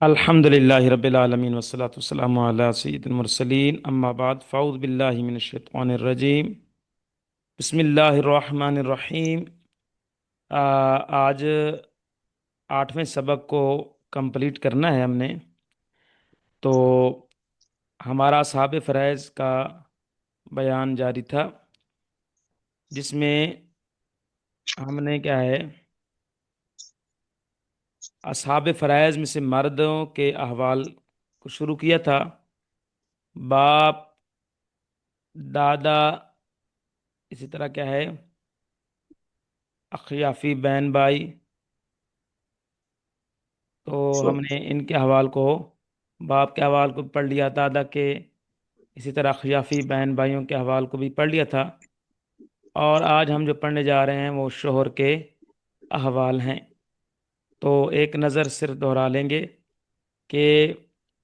الحمد للہ رب العالمین والصلاة والسلام علی سید المرسلین اما بعد فاعوذ باللہ من الشیطان الرجیم بسم اللہ الرحمن الرحیم۔ آج 8ویں سبق کو کمپلیٹ کرنا ہے ہم نے، تو ہمارا اصحاب فرائض کا بیان جاری تھا، جس میں ہم نے کیا ہے اصحاب فرائض میں سے مردوں کے احوال کو شروع کیا تھا۔ باپ، دادا، اسی طرح کیا ہے اخیافی بہن بھائی، تو ہم نے ان کے احوال کو، باپ کے احوال کو پڑھ لیا، دادا کے، اسی طرح اخیافی بہن بھائیوں کے احوال کو بھی پڑھ لیا تھا۔ اور آج ہم جو پڑھنے جا رہے ہیں وہ شوہر کے احوال ہیں۔ تو ایک نظر صرف دہرا لیں گے کہ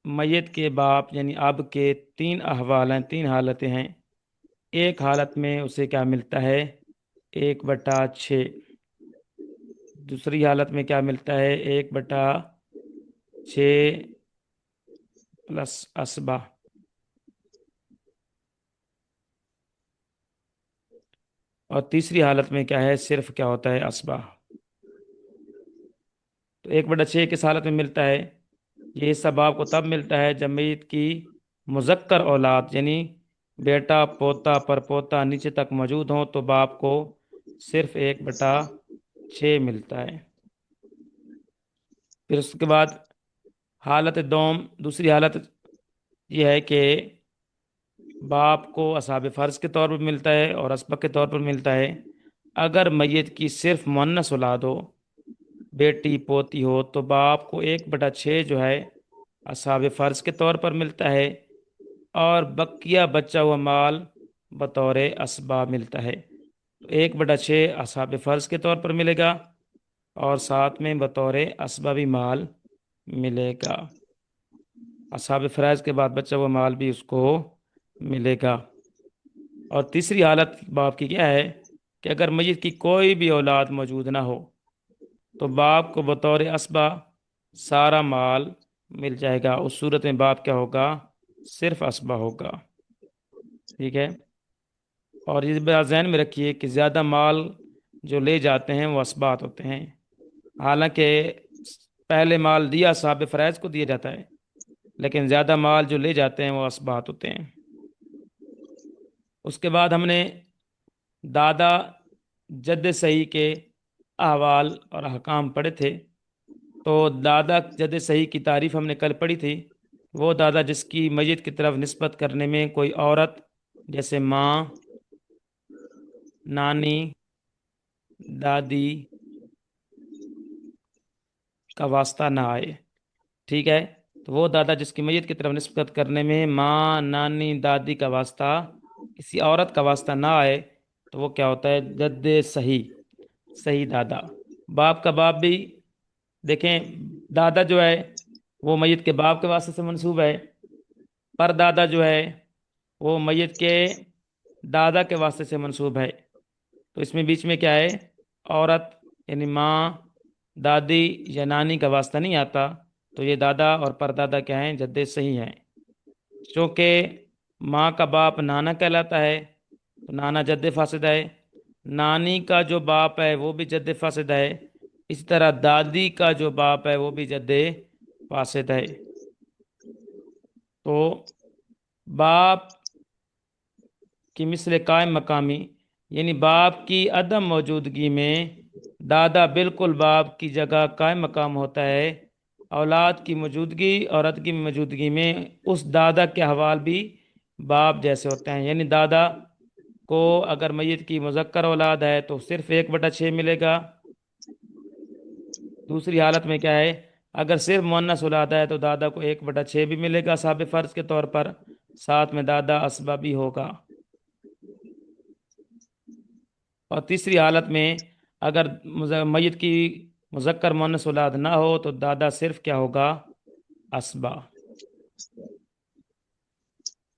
میت کے باپ یعنی اب کے 3 احوال ہیں، 3 حالتیں ہیں۔ ایک حالت میں اسے کیا ملتا ہے 1/6، دوسری حالت میں کیا ملتا ہے 1/6 پلس اسبہ، اور تیسری حالت میں کیا ہے صرف کیا ہوتا ہے اسبہ۔ تو 1/6 کس حالت میں ملتا ہے؟ یہ حصہ باپ کو تب ملتا ہے جب میت کی مذکر اولاد یعنی بیٹا، پوتا، پر پوتا نیچے تک موجود ہوں تو باپ کو صرف 1/6 ملتا ہے۔ پھر اس کے بعد حالت دوم، دوسری حالت یہ ہے کہ باپ کو اصحاب فرض کے طور پر ملتا ہے اور اسبق کے طور پر ملتا ہے اگر میت کی صرف مؤنث اولاد ہو، بیٹی پوتی ہو، تو باپ کو 1/6 جو ہے اصحاب فرض کے طور پر ملتا ہے، اور بقیہ بچا ہوا مال بطور اسباب ملتا ہے۔ تو 1/6 اصحاب فرض کے طور پر ملے گا اور ساتھ میں بطور اسبابی مال ملے گا۔ اصحاب فرائض کے بعد بچا ہوا مال بھی اس کو ملے گا۔ اور تیسری حالت باپ کی کیا ہے کہ اگر میت کی کوئی بھی اولاد موجود نہ ہو تو باپ کو بطور اسبہ سارا مال مل جائے گا۔ اس صورت میں باپ کیا ہوگا صرف اسبہ ہوگا، ٹھیک ہے۔ اور یہ بات ذہن میں رکھیے کہ زیادہ مال جو لے جاتے ہیں وہ اسبات ہوتے ہیں، حالانکہ پہلے مال دیا صاحب فرائض کو دیا جاتا ہے، لیکن زیادہ مال جو لے جاتے ہیں وہ اسبات ہوتے ہیں۔ اس کے بعد ہم نے دادا جد صحیح کے احوال اور احکام پڑھے تھے۔ تو دادا جد صحیح کی تعریف ہم نے کل پڑھی تھی۔ وہ دادا جس کی میت کی طرف نسبت کرنے میں کوئی عورت جیسے ماں، نانی، دادی کا واسطہ نہ آئے، ٹھیک ہے۔ تو وہ دادا جس کی میت کی طرف نسبت کرنے میں ماں، نانی، دادی کا واسطہ، کسی عورت کا واسطہ نہ آئے تو وہ کیا ہوتا ہے جد صحیح، صحیح دادا۔ باپ کا باپ بھی دیکھیں، دادا جو ہے وہ میت کے باپ کے واسطے سے منسوب ہے، پر دادا جو ہے وہ میت کے دادا کے واسطے سے منسوب ہے۔ تو اس میں بیچ میں کیا ہے عورت یعنی ماں، دادی یا نانی کا واسطہ نہیں آتا، تو یہ دادا اور پردادا کیا ہیں جد صحیح ہیں۔ چونکہ ماں کا باپ نانا کہلاتا ہے تو نانا جد فاسد ہے، نانی کا جو باپ ہے وہ بھی جد فاسد ہے، اسی طرح دادی کا جو باپ ہے وہ بھی جد فاسد ہے۔ تو باپ کی مثل قائم مقامی یعنی باپ کی عدم موجودگی میں دادا بالکل باپ کی جگہ قائم مقام ہوتا ہے۔ اولاد کی موجودگی اور عدم موجودگی میں اس دادا کے احوال بھی باپ جیسے ہوتے ہیں، یعنی دادا کو اگر میت کی مذکر اولاد ہے تو صرف 1/6 ملے گا۔ دوسری حالت میں کیا ہے اگر صرف مؤنث اولاد ہے تو دادا کو 1/6 بھی ملے گا صاحب فرض کے طور پر، ساتھ میں دادا اسبہ بھی ہوگا۔ اور تیسری حالت میں اگر میت کی مذکر مؤنث اولاد نہ ہو تو دادا صرف کیا ہوگا اسبہ۔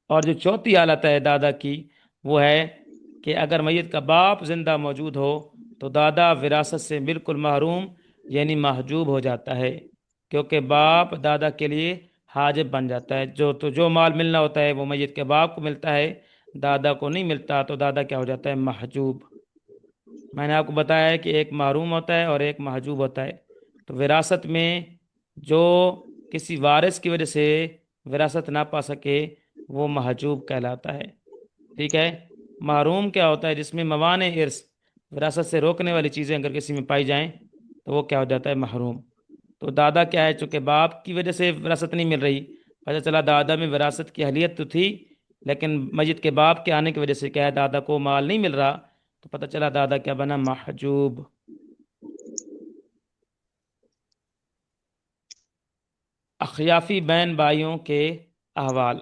اور جو چوتھی حالت ہے دادا کی وہ ہے کہ اگر میت کا باپ زندہ موجود ہو تو دادا وراثت سے بالکل محروم یعنی محجوب ہو جاتا ہے۔ کیونکہ باپ دادا کے لیے حاجب بن جاتا ہے. جو مال ملنا ہوتا ہے وہ میت کے باپ کو ملتا ہے، دادا کو نہیں ملتا، تو دادا کیا ہو جاتا ہے؟ محجوب. میں نے آپ کو بتایا ہے کہ ایک محروم ہوتا ہے اور ایک محجوب ہوتا ہے. تو وراثت میں جو کسی وارث کی وجہ سے وراثت نہ پا سکے وہ محجوب کہلاتا ہے. ٹھیک ہے. محروم کیا ہوتا ہے؟ جس میں موانع ارث، وراثت سے روکنے والی چیزیں اگر کسی میں پائی جائیں تو وہ کیا ہو جاتا ہے؟ محروم. تو دادا کیا ہے؟ چونکہ باپ کی وجہ سے وراثت نہیں مل رہی، پتہ چلا دادا میں وراثت کی اہلیت تو تھی، لیکن میت کے باپ کے آنے کی وجہ سے کیا ہے؟ دادا کو مال نہیں مل رہا، تو پتہ چلا دادا کیا بنا؟ محجوب. اخیافی بہن بھائیوں کے احوال.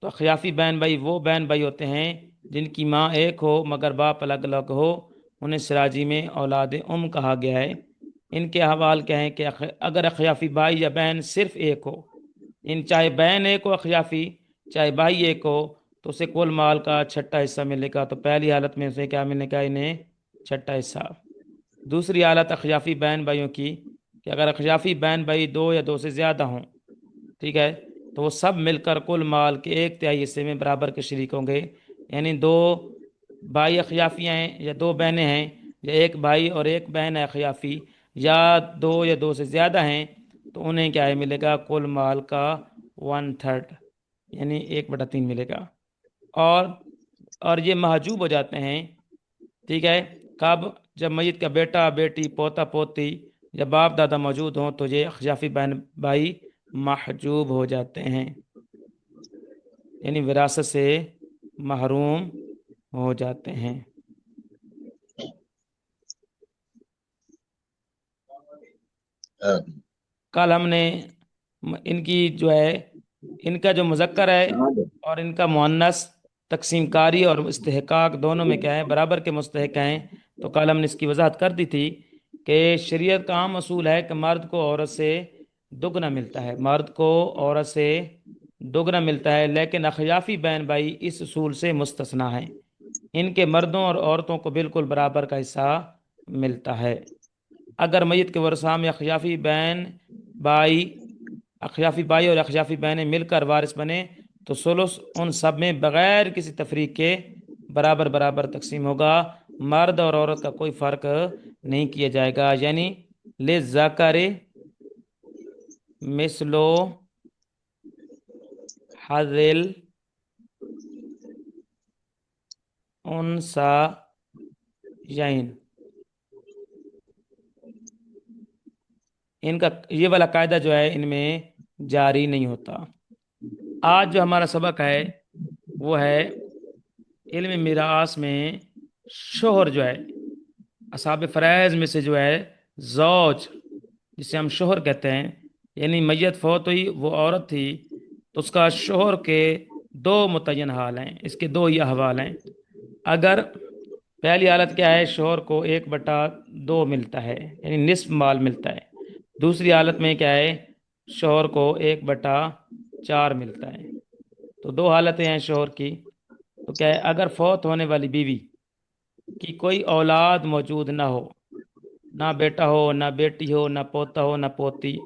تو اخیافی بہن بھائی وہ بہن بھائی ہوتے ہیں جن کی ماں ایک ہو مگر باپ الگ الگ ہو، انہیں سراجی میں اولاد کہا گیا ہے. ان کے احوال کیا ہیں کہ اگر اخیافی بھائی یا بہن صرف ایک ہو، چاہے بہن ایک ہو اخیافی، چاہے بھائی ایک ہو، تو اسے کل مال کا چھٹا حصہ ملے گا. تو پہلی حالت میں اسے کیا ملے گا؟ انہیں چھٹا حصہ. دوسری حالت اخیافی بہن بھائیوں کی کہ اگر اخیافی بہن بھائی دو یا دو سے زیادہ ہوں، ٹھیک ہے، تو وہ سب مل کر کل مال کے ایک تہائی حصے میں برابر کے شریک ہوں گے. یعنی دو بھائی اخیافی ہیں یا دو بہنیں ہیں، یا ایک بھائی اور ایک بہن ہے اخیافی، یا دو سے زیادہ ہیں، تو انہیں کیا ہے؟ ملے گا کل مال کا 1/3، یعنی 1/3 ملے گا. اور یہ محجوب ہو جاتے ہیں. ٹھیک ہے. کب؟ جب میت کا بیٹا بیٹی پوتا پوتی یا باپ دادا موجود ہوں تو یہ اخیافی بہن بھائی محجوب ہو جاتے ہیں، یعنی وراثت سے محروم ہو جاتے ہیں. کل ہم نے ان کی جو ہے، ان کا جو مذکر ہے اور ان کا مؤنث تقسیم کاری اور استحقاق دونوں میں کیا ہے؟ برابر کے مستحق ہیں. تو کل ہم نے اس کی وضاحت کر دی تھی کہ شریعت کا عام اصول ہے کہ مرد کو عورت سے دگنا ملتا ہے، مرد کو عورت سے دگنا ملتا ہے، لیکن اخیافی بہن بھائی اس اصول سے مستثنا ہیں. ان کے مردوں اور عورتوں کو بالکل برابر کا حصہ ملتا ہے. اگر میت کے ورثاء میں اخیافی بھائی اور اخیافی بہنیں مل کر وارث بنے تو ثلث ان سب میں بغیر کسی تفریق کے برابر برابر تقسیم ہوگا. مرد اور عورت کا کوئی فرق نہیں کیا جائے گا. یعنی للذکر مثل حظ الانثیین. ان کا یہ والا قاعدہ جو ہے ان میں جاری نہیں ہوتا. آج جو ہمارا سبق ہے وہ ہے علم میراث میں شوہر جو ہے، اصحاب فرائض میں سے جو ہے زوج، جسے ہم شوہر کہتے ہیں، یعنی میت فوت ہوئی، وہ عورت تھی، تو اس کا شوہر کے دو متعین حال ہیں، اس کے دو یہ احوال ہیں. اگر پہلی حالت کیا ہے؟ شوہر کو 1/2 ملتا ہے، یعنی نصف مال ملتا ہے. دوسری حالت میں کیا ہے؟ شوہر کو 1/4 ملتا ہے. تو دو حالتیں ہیں شوہر کی. تو کیا ہے؟ اگر فوت ہونے والی بیوی کی کوئی اولاد موجود نہ ہو، نہ بیٹا ہو، نہ بیٹی ہو، نہ پوتا ہو، نہ پوتی،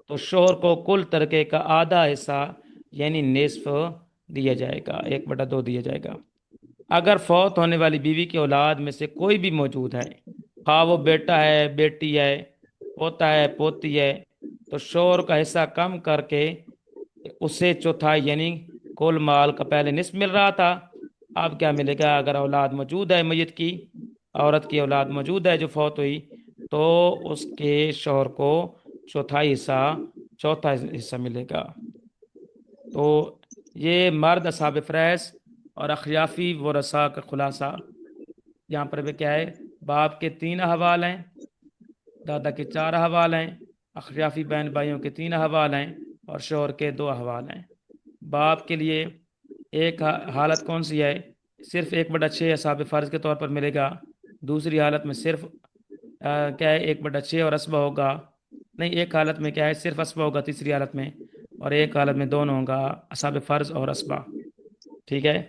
تو شوہر کو کل ترکے کا آدھا حصہ یعنی نصف دیا جائے گا، 1/2 دیا جائے گا. اگر فوت ہونے والی بیوی کی اولاد میں سے کوئی بھی موجود ہے، خواہ وہ بیٹا ہے، بیٹی ہے، پوتا ہے، پوتی ہے، تو شوہر کا حصہ کم کر کے اسے چوتھائی یعنی کل مال کا پہلے نصف مل رہا تھا، اب کیا ملے گا؟ اگر اولاد موجود ہے میت کی، عورت کی اولاد موجود ہے جو فوت ہوئی، تو اس کے شوہر کو چوتھا حصہ ملے گا. تو یہ مرد اصحاب فرائض اور اخیافی ورثاء کا خلاصہ. یہاں پر بھی کیا ہے؟ باپ کے 3 احوال ہیں، دادا کے 4 احوال ہیں، اخیافی بہن بھائیوں کے 3 احوال ہیں، اور شوہر کے 2 احوال ہیں. باپ کے لیے ایک حالت کون سی ہے؟ صرف 1/6 اصحاب فرض کے طور پر ملے گا. دوسری حالت میں صرف کیا ہے؟ 1/6 اور اسبہ ہوگا. نہیں، ایک حالت میں کیا ہے؟ صرف اسبہ ہوگا تیسری حالت میں، اور ایک حالت میں دونوں ہوگا، اصحاب فرض اور اسبہ. ٹھیک ہے.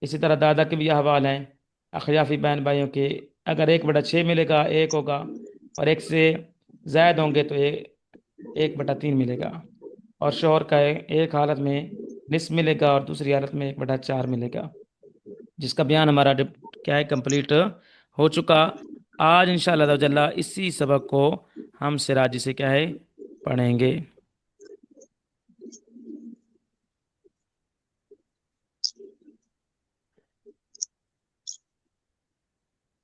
اسی طرح دادا کے بھی احوال ہیں اخیافی بہن بھائیوں کے. اگر 1/6 ملے گا، ایک ہوگا، اور ایک سے زائد ہوں گے تو 1/3 ملے گا، اور شوہر کا ایک حالت میں نصف ملے گا اور دوسری حالت میں 1/4 ملے گا، جس کا بیان ہمارا کیا ہے کمپلیٹ ہو چکا۔ آج انشاءاللہ تعالی اسی سبق کو ہم سراجی سے کیا ہے پڑھیں گے۔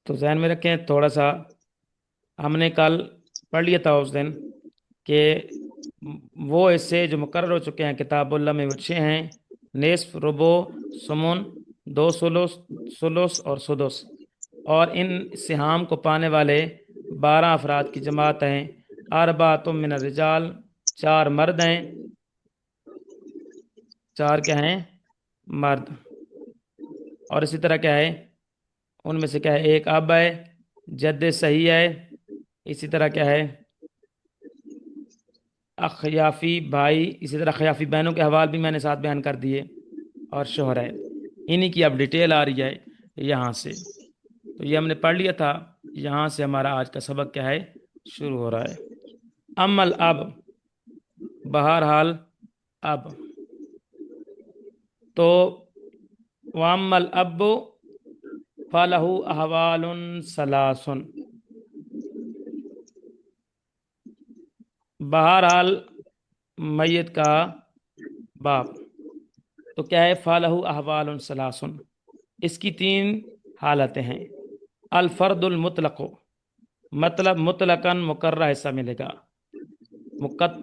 تو ذہن میں رکھیں تھوڑا سا، ہم نے کل پڑھ لیا تھا اس دن کہ وہ حصے جو مقرر ہو چکے ہیں کتاب اللہ میں وہ 6 ہیں: نصف، ربع، ثمن، 2 ثلث، ثلث اور سدس، اور ان سہام کو پانے والے 12 افراد کی جماعت ہیں: اربعۃ من الرجال، 4 مرد ہیں، 4 کیا ہیں مرد، اور اسی طرح کیا ہے ان میں سے کیا ہے ایک اب ہے، جد صحیح ہے، اسی طرح کیا ہے اخیافی بھائی، اسی طرح خیافی بہنوں کے حوال بھی میں نے ساتھ بیان کر دیے، اور شوہر ہے، انہی کی اب ڈیٹیل آ رہی ہے یہاں سے۔ تو یہ ہم نے پڑھ لیا تھا، یہاں سے ہمارا آج کا سبق کیا ہے شروع ہو رہا ہے۔ امل اب، بہرحال اب، تو وامل اب فلہ احوال ثلاث، بہرحال میت کا باپ تو کیا ہے فلہ احوال ثلاث، اس کی 3 حالتیں ہیں۔ الفرد المطلق، مطلب مطلقاً مقررہ حصہ ملے گا،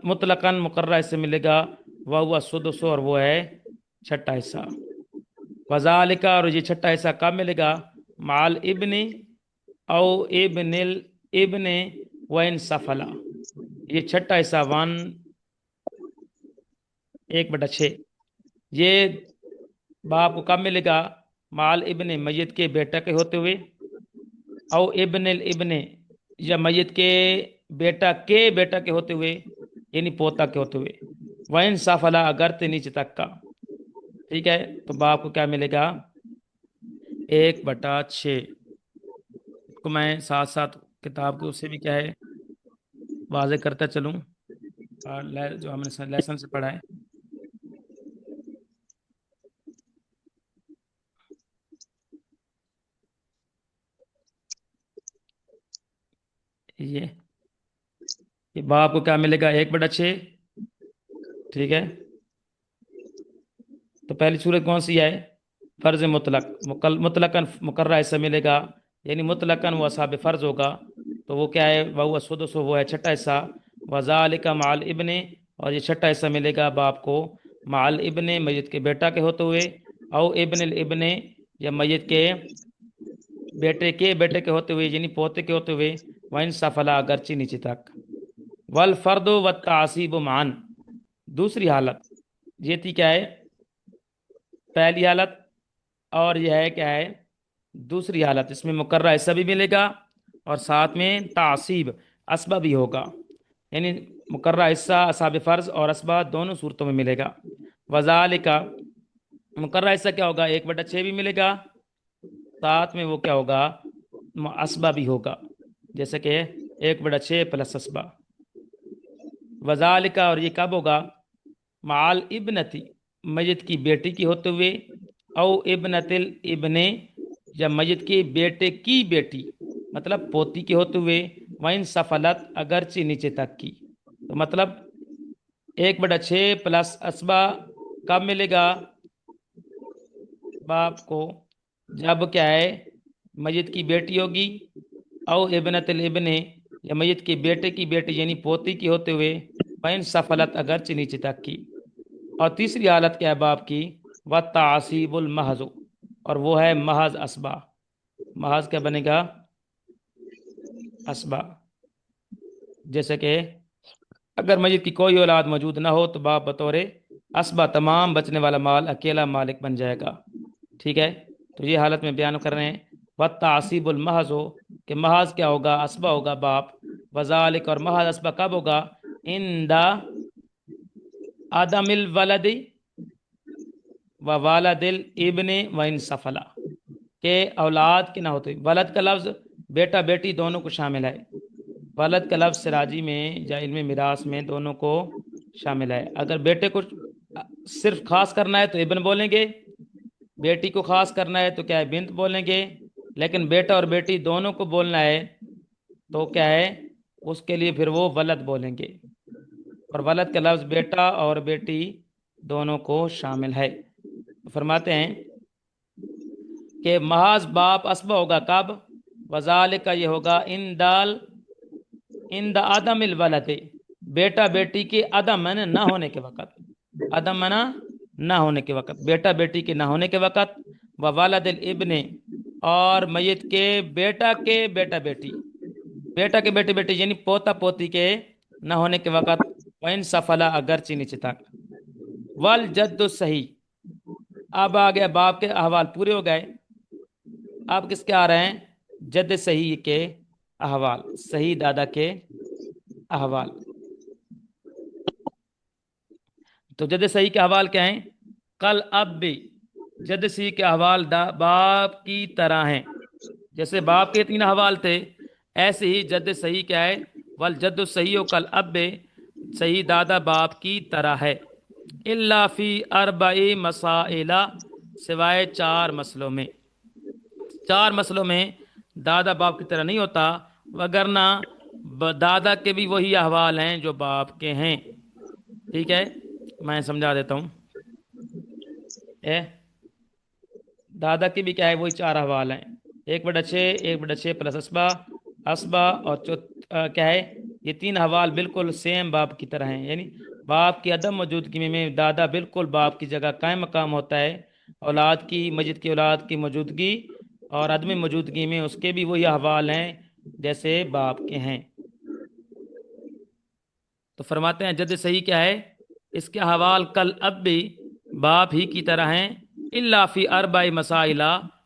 مطلقاً مقررہ حصہ ملے گا، وہ سدس، اور وہ ہے چھٹا حصہ۔ وذالک، اور یہ چھٹا حصہ کب ملے گا؟ مال ابن او ابن الابن وان سفلا، یہ چھٹا حصہ 1/6 یہ باپ کو کب ملے گا؟ مال ابن، میت کے بیٹا کے ہوتے ہوئے، او ابن الابن، یا میت کے بیٹا کے ہوتے ہوئے، یعنی پوتا کے ہوتے ہوئے، وَإِن سَفَلَ، اگرتے نیچے تک کا، ٹھیک ہے، تو باپ کو کیا ملے گا 1/6 کو میں ساتھ ساتھ کتاب کے اس سے بھی کیا ہے واضح کرتا چلوں، اور جو ہم نے لیسن سے پڑھا ہے یہ باپ کو کیا ملے گا 1/6، ٹھیک ہے۔ تو پہلی صورت کون سی ہے؟ فرض مطلق، مطلقاً مقررہ حصہ ملے گا، یعنی مطلقاً وہ اصحاب فرض ہوگا، تو وہ کیا ہے وہ سدس، وہ ہے چھٹا حصہ۔ وذالک مع الابن، اور یہ چھٹا حصہ ملے گا باپ کو مع الابن، میت کے بیٹا کے ہوتے ہوئے، او ابن الابن، یا میت کے بیٹے کے ہوتے ہوئے، یعنی پوتے کے ہوتے ہوئے، وَإِن سَفَلَ، اگرچہ نیچے تک۔ والفرد والتعصیب معاً، دوسری حالت یہ تھی کیا ہے پہلی حالت، اور یہ ہے کیا ہے دوسری حالت، اس میں مقررہ حصہ بھی ملے گا اور ساتھ میں تعصیب اسبہ بھی ہوگا، یعنی مقررہ حصہ اصحاب فرض اور اسبہ دونوں صورتوں میں ملے گا۔ وذالک، مقررہ حصہ کیا ہوگا 1/6 بھی ملے گا، ساتھ میں وہ کیا ہوگا اسبہ بھی ہوگا، جیسے کہ 1/6 پلس اسبہ۔ وذالک، اور یہ کب ہوگا مع الابنتی، میت کی بیٹی کی ہوتے ہوئے، او ابنت الابن، یا میت کے بیٹے کی بیٹی مطلب پوتی کے ہوتے ہوئے، وَإِن سَفَلَت، اگرچہ نیچے تک کی، تو مطلب 1/6 پلس اسبہ کب ملے گا باپ کو؟ جب کیا ہے میت کی بیٹی ہوگی، او ابنت الابن، یا میت کے بیٹے کی بیٹی یعنی پوتی کی ہوتے ہوئے، وَإِن سَفَلَت، اگرچہ نیچے تک کی۔ اور تیسری حالت کیا ہے باپ کی؟ وَالتَّعْصِيبُ الْمَحْضُ، اور وہ ہے محض اسبہ۔ محض کیا بنے گا اسبہ، جیسے کہ اگر میت کی کوئی اولاد موجود نہ ہو تو باپ بطور اسبہ تمام بچنے والا مال اکیلا مالک بن جائے گا، ٹھیک ہے۔ تو یہ حالت میں بیان کر رہے ہیں وَالتَّعْصِيبُ الْمَحْضُ، کہ محض کیا ہوگا اسبہ ہوگا باپ، وذالک، اور محض اسبہ کب ہوگا عند عدم الولد و والد الابن وان سفلا، کہ اولاد کے نہ ہوتے، ولد کا لفظ بیٹا بیٹی دونوں کو شامل ہے، ولد کا لفظ سراجی میں یا علم میراث میں دونوں کو شامل ہے۔ اگر بیٹے کو صرف خاص کرنا ہے تو ابن بولیں گے، بیٹی کو خاص کرنا ہے تو کیا ہے بنت بولیں گے، لیکن بیٹا اور بیٹی دونوں کو بولنا ہے تو کیا ہے اس کے لیے پھر وہ ولد بولیں گے، اور ولد کا لفظ بیٹا اور بیٹی دونوں کو شامل ہے۔ فرماتے ہیں کہ محض باپ اسبہ ہوگا کب؟ وذالک کا یہ ہوگا ان دا عدم الولد، بیٹا بیٹی کے عدم معنی نہ ہونے کے وقت، عدم معنی نہ ہونے کے وقت، بیٹا بیٹی کے نہ ہونے کے وقت، و والد الابن، اور میت کے بیٹا بیٹی، بیٹا کے بیٹے بیٹی یعنی پوتا پوتی کے نہ ہونے کے وقت، وَإِن سفلا اگرچہ نیچے تک، والجد الصحیح، اب آ گیا باپ کے احوال پورے ہو گئے، اب کس کے آ رہے ہیں؟ جد صحیح کے احوال، صحیح دادا کے احوال۔ تو جد صحیح کے احوال کیا ہیں؟ کل اب بھی جد صحیح کے احوال باپ کی طرح ہیں، جیسے باپ کے 3 احوال تھے ایسے ہی جد صحیح کیا ہے؟ والجد صحیح کل اب، صحیح دادا باپ کی طرح ہے، الا فی 4 مسائل، سوائے 4 مسئلوں میں، 4 مسئلوں میں دادا باپ کی طرح نہیں ہوتا، وگرنہ دادا کے بھی وہی احوال ہیں جو باپ کے ہیں۔ ٹھیک ہے، میں سمجھا دیتا ہوں۔ دادا کے بھی کیا ہے؟ وہی 4 احوال ہیں، 1/6، 1/6 پلس اسبا اور کیا ہے یہ 3 احوال بالکل سیم باپ کی طرح ہیں، یعنی باپ کی عدم موجودگی میں دادا بالکل باپ کی جگہ قائم مقام ہوتا ہے، اولاد کی میت کی اولاد کی موجودگی اور عدم موجودگی میں اس کے بھی وہی احوال ہیں جیسے باپ کے ہیں۔ تو فرماتے ہیں جد صحیح کیا ہے؟ اس کے احوال کل اب بھی باپ ہی کی طرح ہیں، الا فی 4 مسائل،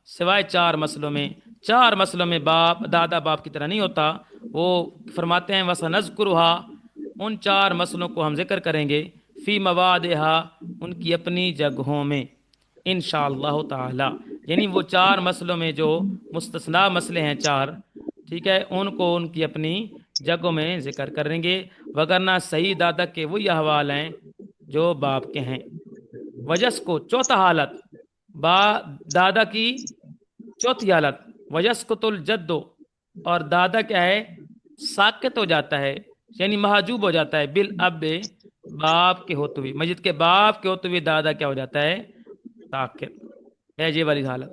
سوائے 4 مسئلوں میں، 4 مسئلوں میں دادا باپ کی طرح نہیں ہوتا۔ وہ فرماتے ہیں وَسَنَذْكُرُهَا، ان 4 مسئلوں کو ہم ذکر کریں گے، فی موادها، ان کی اپنی جگہوں میں، انشاءاللہ تعالی، یعنی وہ 4 مسئلوں میں جو مستثنا مسئلے ہیں 4، ٹھیک ہے، ان کو ان کی اپنی جگہوں میں ذکر کریں گے، وگرنہ صحیح دادا کے وہی احوال ہیں جو باپ کے ہیں۔ وجس کو چوتھا حالت، دادا کی چوتھی حالت، وجسکت الجد، اور دادا کیا ہے؟ ساکت ہو جاتا ہے، یعنی محجوب ہو جاتا ہے، بالاب، باپ کے ہوتے ہوئے، میت کے باپ کے ہوتے ہوئے دادا کیا ہو جاتا ہے؟ ساکت ہے۔ یہ والی حالت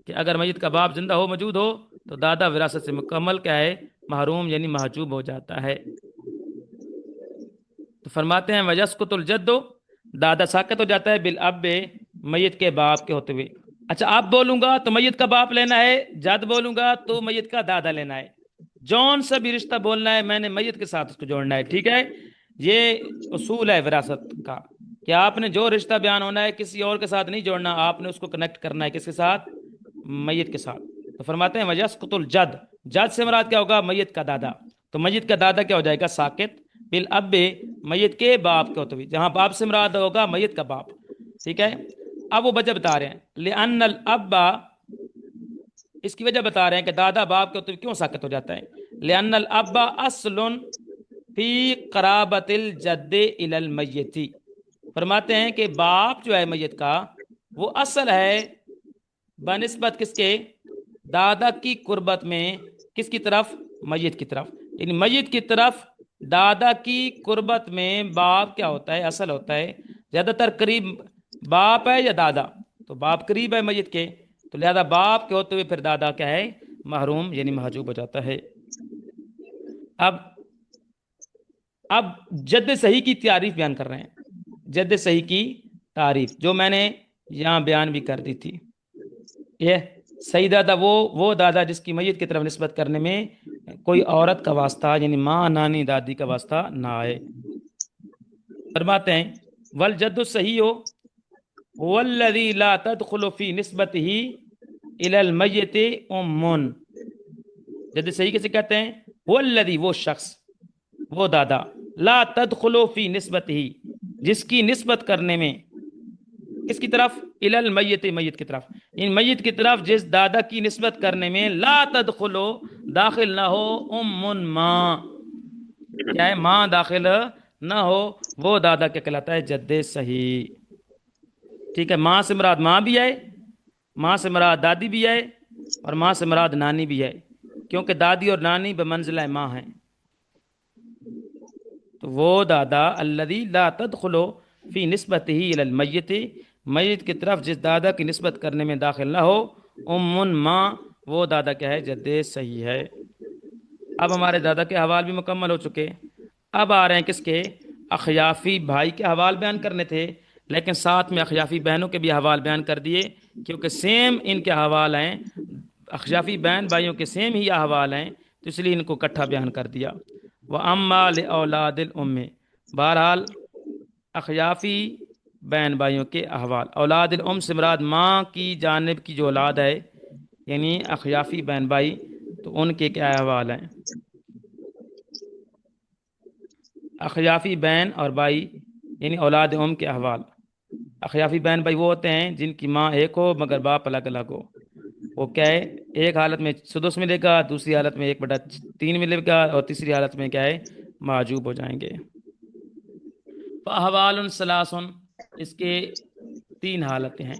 کہ اگر میت کا باپ زندہ ہو، موجود ہو، تو دادا وراثت سے مکمل کیا ہے؟ محروم، یعنی محجوب ہو جاتا ہے۔ تو فرماتے ہیں وجسکت الجد، دادا ساکت ہو جاتا ہے، بالاب، میت کے باپ کے ہوتے ہوئے۔ اچھا، اب بولوں گا تو میت کا باپ لینا ہے، جد بولوں گا تو میت کا دادا لینا ہے، جون سا بھی رشتہ بولنا ہے میں نے میت کے ساتھ اس کو جوڑنا ہے۔ ٹھیک ہے، یہ اصول ہے وراثت کا کہ آپ نے جو رشتہ بیان ہونا ہے کسی اور کے ساتھ نہیں جوڑنا، آپ نے اس کو کنیکٹ کرنا ہے کس کے ساتھ؟ میت کے ساتھ۔ تو فرماتے ہیں وجسکت الجد، جد سے مراد کیا ہوگا؟ میت کا دادا، تو میت کا دادا کیا ہو جائے گا؟ ساکت، بالاب، میت کے باپ کے ہوتے ہوئے، جہاں باپ سے مراد ہوگا میت کا باپ۔ ٹھیک ہے، اب وہ وجہ بتا رہے ہیں، لأن الاب، اس کی وجہ بتا رہے ہیں کہ دادا باپ کے ہوتے ہوئے کیوں ساکت ہو جاتا ہے۔ لأن الاب اصل فی قرابت الجد الی المیت، فرماتے ہیں کہ باپ جو ہے میت کا وہ اصل ہے بنسبت کس کے؟ دادا کی قربت میں، کس کی طرف؟ میت کی طرف، یعنی میت کی طرف دادا کی قربت میں باپ کیا ہوتا ہے؟ اصل ہوتا ہے۔ زیادہ تر قریب باپ ہے یا دادا؟ تو باپ قریب ہے میت کے، تو لہذا باپ کے ہوتے ہوئے پھر دادا کیا ہے؟ محروم، یعنی محجوب ہو جاتا ہے۔ اب جد صحیح کی تعریف بیان کر رہے ہیں، جد صحیح کی تعریف جو میں نے یہاں بیان بھی کر دی تھی۔ یہ صحیح دادا وہ دادا جس کی میت کی طرف نسبت کرنے میں کوئی عورت کا واسطہ، یعنی ماں، نانی، دادی کا واسطہ نہ آئے۔ فرماتے ہیں والجد الصحیح هو الذی لا تدخل فی نسبته الی المیت ام، جد صحیح کسے کہتے ہیں؟ هو الذی، وہ شخص، وہ دادا، لا تدخل فی نسبته، جس کی نسبت کرنے میں کس کی طرف؟ الی المیت، میت کی طرف، ان میت کی طرف جس دادا کی نسبت کرنے میں لا تدخلو، داخل نہ ہو، ام، ماں، کیا ہے، ماں داخل نہ ہو وہ دادا کیا کہلاتا ہے، جد صحیح. ٹھیک ہے، ماں سے مراد ماں بھی آئے، ماں سے مراد دادی بھی آئے، اور ماں سے مراد نانی بھی آئے، کیونکہ دادی اور نانی بمنزلہ ماں ہیں. تو وہ دادا الذی لا تدخلو فی نسبتہ الی المیت، میت کی طرف جس دادا کی نسبت کرنے میں داخل نہ ہو، ماں، وہ دادا کیا ہے، جد صحیح ہے. اب ہمارے دادا کے حوال بھی مکمل ہو چکے. اب آ رہے ہیں کس کے، اخیافی بھائی کے حوال بیان کرنے تھے، لیکن ساتھ میں اخیافی بہنوں کے بھی حوال بیان کر دیے، کیونکہ سیم ان کے حوال ہیں، اخیافی بہن بھائیوں کے سیم ہی احوال ہیں، تو اس لیے ان کو اکٹھا بیان کر دیا. وَأَمَّا لِأَوْلَادِ الْأُمِّ، بہرحال اخیافی بہن بھائیوں کے احوال، اولاد الام سے مراد ماں کی جانب کی جو اولاد ہے، یعنی اخیافی بہن بھائی، تو ان کے کیا احوال ہیں. اخیافی بہن اور بھائی یعنی اولاد ام کے احوال. اخیافی بہن بھائی وہ ہوتے ہیں جن کی ماں ایک ہو مگر باپ الگ الگ ہو. وہ کیا ہے، ایک حالت میں سدس ملے گا، دوسری حالت میں 1/3 ملے گا، اور تیسری حالت میں کیا ہے، معجوب ہو جائیں گے. فاحوال ثلاث، اس کے 3 حالتیں ہیں.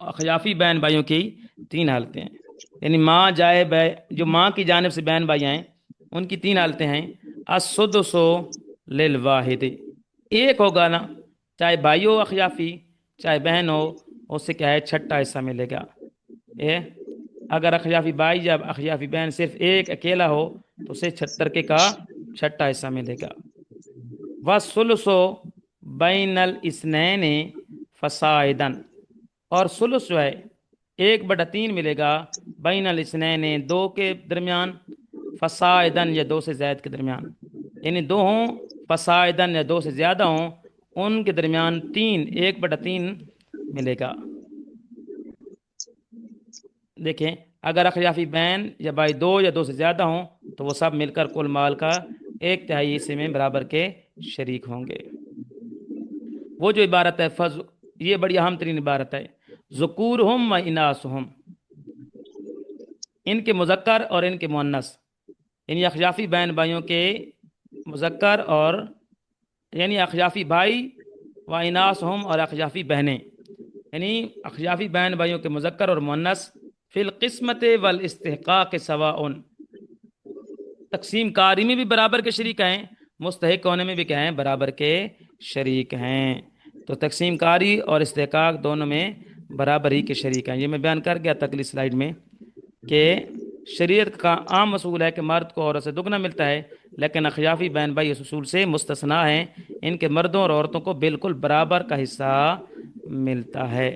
اخیافی بہن بھائیوں کی 3 حالتیں ہیں، یعنی ماں جائے جو ماں کی جانب سے بہن بھائی ہیں ان کی 3 حالتیں ہیں. السدس للواحد، ایک ہوگا نا، چاہے بھائی ہو اخیافی چاہے بہن ہو، اس سے کیا ہے، 6واں حصہ ملے گا. اے اگر اخیافی بھائی یا اخیافی بہن صرف ایک اکیلا ہو تو اسے 76 کے کا 6واں حصہ ملے گا. والثلث بین الاثنین فصاعدا، اور ثلث جو ہے 1/3 ملے گا بین الاثنین، 2 کے درمیان، فصاعدا یا 2 سے زائد کے درمیان، یعنی 2 ہوں فصاعدا یا 2 سے زیادہ ہوں، ان کے درمیان 1/3 ملے گا. دیکھیں، اگر اخیافی بہن یا بھائی 2 یا 2 سے زیادہ ہوں تو وہ سب مل کر کل مال کا 1/3 حصے میں برابر کے شریک ہوں گے. وہ جو عبارت ہے یہ بڑی اہم ترین عبارت ہے، ذکورہم و اناسہم، ان کے مذکر اور ان کے مؤنث، یعنی اخیافی بہن بھائیوں کے مذکر اور یعنی اخیافی بھائی و اناسہم، اور اخیافی بہنیں، یعنی اخیافی بہن بھائیوں کے مذکر اور مؤنث، فی القسمت والاستحقاق سواء، تقسیم کاری میں بھی برابر کے شریک ہیں، مستحق ہونے میں بھی کیا ہیں، برابر کے شریک ہیں. تو تقسیم کاری اور استحقاق دونوں میں برابر ہی کے شریک ہیں. یہ میں بیان کر گیا تھا اگلی سلائیڈ میں کہ شریعت کا عام اصول ہے کہ مرد کو عورت سے دگنا ملتا ہے، لیکن اخیافی بہن بھائی اس اصول سے مستثنا ہیں، ان کے مردوں اور عورتوں کو بالکل برابر کا حصہ ملتا ہے.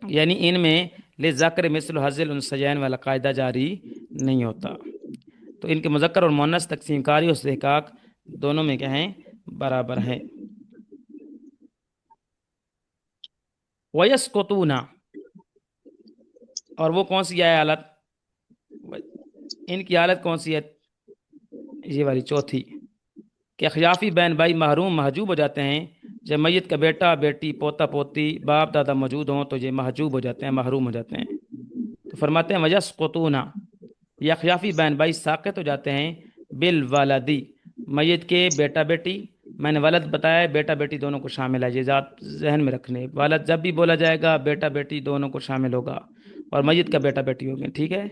یعنی ان میں للذکر مثل حظ الانثیین والا قاعدہ جاری نہیں ہوتا. تو ان کے مذکر اور مؤنث تقسیم کاری اور استحقاق دونوں میں کیا ہیں، برابر ہیں. وَيَسْقُطُونَ، اور وہ کون سی ہے حالت، ان کی حالت کون سی ہے، یہ والی چوتھی، کہ اخیافی بہن بھائی محروم محجوب ہو جاتے ہیں جب میت کا بیٹا بیٹی پوتا پوتی باپ دادا موجود ہوں تو یہ محجوب ہو جاتے ہیں، محروم ہو جاتے ہیں. تو فرماتے ہیں وَيَسْقُطُونَ، یہ اخیافی بہن بھائی ساقط ہو جاتے ہیں بالولدی، میت کے بیٹا بیٹی. میں نے ولد بتایا، بیٹا بیٹی دونوں کو شامل ہے، یہ ذات ذہن میں رکھنے، ولد جب بھی بولا جائے گا بیٹا بیٹی دونوں کو شامل ہوگا، اور میت کا بیٹا بیٹی ہوگا. ٹھیک ہے.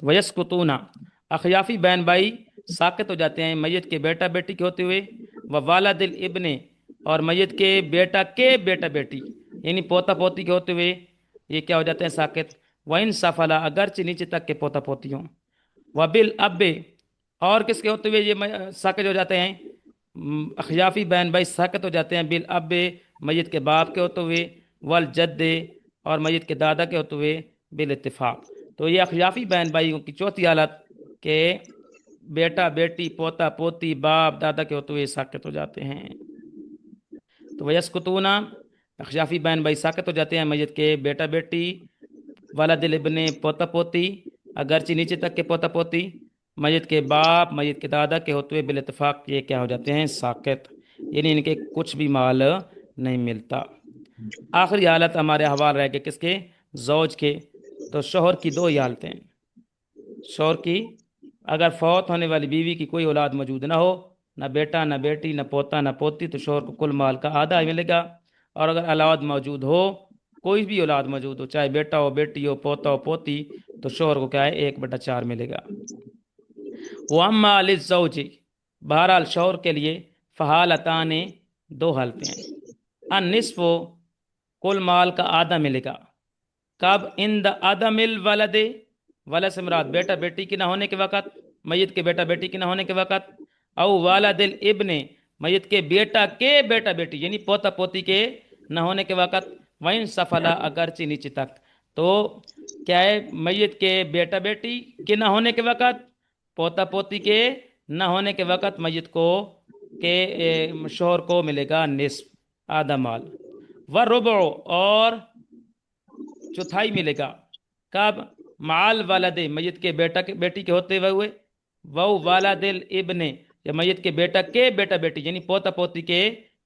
وَيَسْقُطُونَ، اخیافی بہن بھائی ساقط ہو جاتے ہیں میت کے بیٹا بیٹی کے ہوتے ہوئے، وَوَالَدِ الْإِبْنِ، اور میت کے بیٹا بیٹی یعنی پوتا پوتی کے ہوتے ہوئے یہ کیا ہو جاتے ہیں، ساقط. وَإِن سَفَلَ، اگرچہ نیچے تک کے پوتا پوتی ہوں. وَبِالْأَبِّ، اور کس کے ہوتے ہوئے یہ ساقط ہو جاتے ہیں، اخیافی بہن بھائی ساقط ہو جاتے ہیں بالأب، میت کے باپ کے ہوتے ہوئے، والجد، اور میت کے دادا کے ہوتے ہوئے، بالاتفاق. تو یہ اخیافی بہن بھائیوں کی چوتھی حالت کہ بیٹا بیٹی پوتا پوتی باپ دادا کے ہوتے ہوئے ساقط ہو جاتے ہیں. تو وَيَسْقُطُونَ، اخیافی بہن بھائی ساقط ہو جاتے ہیں میت کے بیٹا بیٹی، ولد الابن پوتا پوتی، اگرچہ نیچے تک کے پوتا پوتی، میت کے باپ میت کے دادا کے ہوتے ہوئے بالاتفاق یہ کیا ہو جاتے ہیں، ساقط، یعنی ان کے کچھ بھی مال نہیں ملتا. آخری حالت ہمارے حوال رہ گئے کس کے، زوج کے. تو شوہر کی دو ہی حالتیں ہیں۔ شوہر کی اگر فوت ہونے والی بیوی کی کوئی اولاد موجود نہ ہو، نہ بیٹا نہ بیٹی نہ پوتا نہ پوتی، تو شوہر کو کل مال کا آدھا ہی ملے گا۔ اور اگر اولاد موجود ہو، کوئی بھی اولاد موجود ہو، چاہے بیٹا ہو بیٹی ہو پوتا ہو پوتی، تو شوہر کو کیا ہے 1/4 ملے گا۔ واما للزوج، بہرحال شوہر کے لیے فحالتان، دو حالتیں ہیں۔ النصف، کل مال کا آدھا ملے گا۔ کب؟ عند عدم الولد، ولد سے مراد بیٹا بیٹی کی نہ ہونے کے وقت، میت کے بیٹا بیٹی کی نہ ہونے کے وقت، او والد الابن، میت کے بیٹا بیٹی یعنی پوتا پوتی کے نہ ہونے کے وقت، وَإِن سفلا، اگرچہ نیچے تک۔ تو کیا ہے؟ میت کے بیٹا بیٹی کے نہ ہونے کے وقت، پوتا پوتی کے نہ ہونے کے وقت میت کو کے شوہر کو ملے گا نصف، آدھا مال۔ وربع، اور چوتھائی ملے گا۔ کب؟ مال والد، میت کے بیٹی کے ہوتے ہوئے، وہ والد الابن، یا میت کے بیٹا بیٹی یعنی پوتا پوتی کے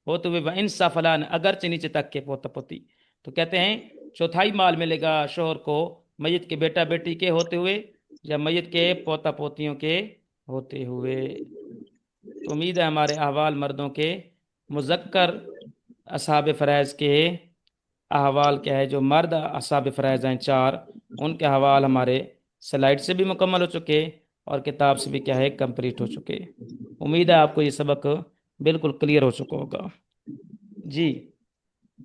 ہوتے ہوئے، ان سفلان، اگرچہ نیچے تک کے پوتا پوتی۔ تو کہتے ہیں چوتھائی مال ملے گا شوہر کو میت کے بیٹا بیٹی کے ہوتے ہوئے یا میت کے پوتا پوتیوں کے ہوتے ہوئے۔ تو امید ہے ہمارے احوال مردوں کے مذکر اصحاب فرائض کے احوال کیا ہے، جو مرد اصحاب فرائض ہیں 4، ان کے احوال ہمارے سلائڈ سے بھی مکمل ہو چکے اور کتاب سے بھی کیا ہے کمپلیٹ ہو چکے۔ امید ہے آپ کو یہ سبق بالکل کلیئر ہو چکا ہوگا۔ جی،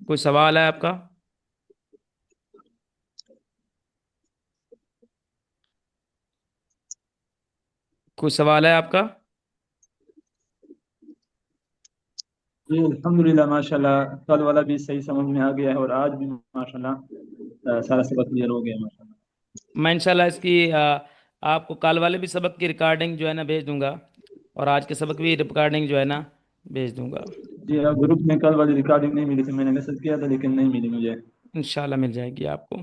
کوئی سوال ہے آپ کا؟ کوئی سوال ہے آپ کا؟ جی الحمدللہ، ماشاءاللہ کل والا بھی صحیح سمجھ میں آ گیا ہے، اور آج بھی ماشاءاللہ سارا سبق کلیئر ہو گیا ماشاءاللہ۔ میں انشاءاللہ اس کی آپ کو کل والے بھی سبق کی ریکارڈنگ جو ہے نا بھیج دوں گا، اور آج کے سبق بھی ریکارڈنگ جو ہے نا بھیج دوں گا۔ جی گروپ میں کل والی ریکارڈنگ نہیں ملی تھی، میں نے میسج کیا تھا لیکن نہیں ملی مجھے۔ انشاءاللہ مل جائے گی آپ کو،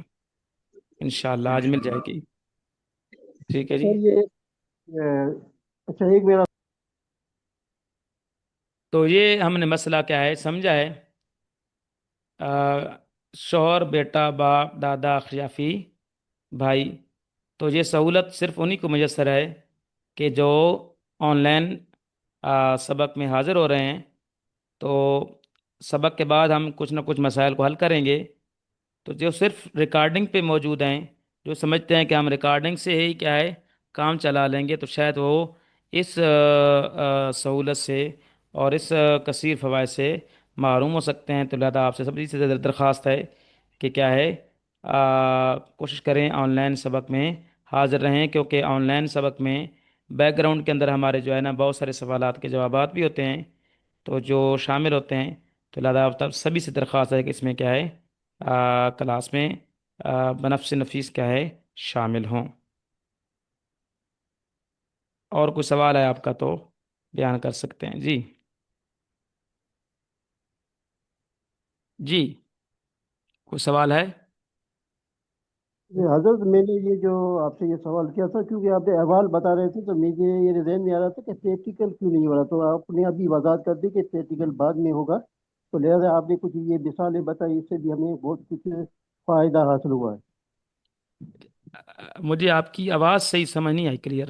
انشاءاللہ آج مل جائے گی۔ ٹھیک ہے جی۔ سر یہ اچھا ایک میرا تو یہ ہم نے مسئلہ کیا ہے سمجھا ہے، شوہر بیٹا باپ دادا اخیافی بھائی، تو یہ سہولت صرف انہی کو میسر ہے کہ جو آن لائن سبق میں حاضر ہو رہے ہیں۔ تو سبق کے بعد ہم کچھ نہ کچھ مسائل کو حل کریں گے۔ تو جو صرف ریکارڈنگ پہ موجود ہیں، جو سمجھتے ہیں کہ ہم ریکارڈنگ سے ہی کیا ہے کام چلا لیں گے، تو شاید وہ اس سہولت سے اور اس کثیر فوائد سے محروم ہو سکتے ہیں۔ تو لہٰذا آپ سے سب سے زیادہ درخواست ہے کہ کیا ہے کوشش کریں آن لائن سبق میں حاضر رہیں، کیونکہ آن لائن سبق میں بیک گراؤنڈ کے اندر ہمارے جو ہے نا بہت سارے سوالات کے جوابات بھی ہوتے ہیں، تو جو شامل ہوتے ہیں۔ تو لہٰذا آپ سبھی سے درخواست ہے کہ اس میں کیا ہے کلاس میں بنفس نفیس کیا ہے شامل ہوں۔ اور کوئی سوال ہے آپ کا تو بیان کر سکتے ہیں۔ جی جی، کوئی سوال ہے؟ حضرت میں نے یہ جو آپ سے یہ سوال کیا تھا کیونکہ آپ نے احوال بتا رہے تھے، تو مجھے یہ ذہن میں آ رہا تھا کہ پریکٹیکل کیوں نہیں ہو رہا، تو آپ نے ابھی وضاحت کر دی کہ پریکٹیکل بعد میں ہوگا، تو لہذا آپ نے کچھ یہ مثالیں بتائی، اس سے بھی ہمیں بہت کچھ فائدہ حاصل ہوا ہے۔ مجھے آپ کی آواز صحیح سمجھ نہیں آئی کلیئر۔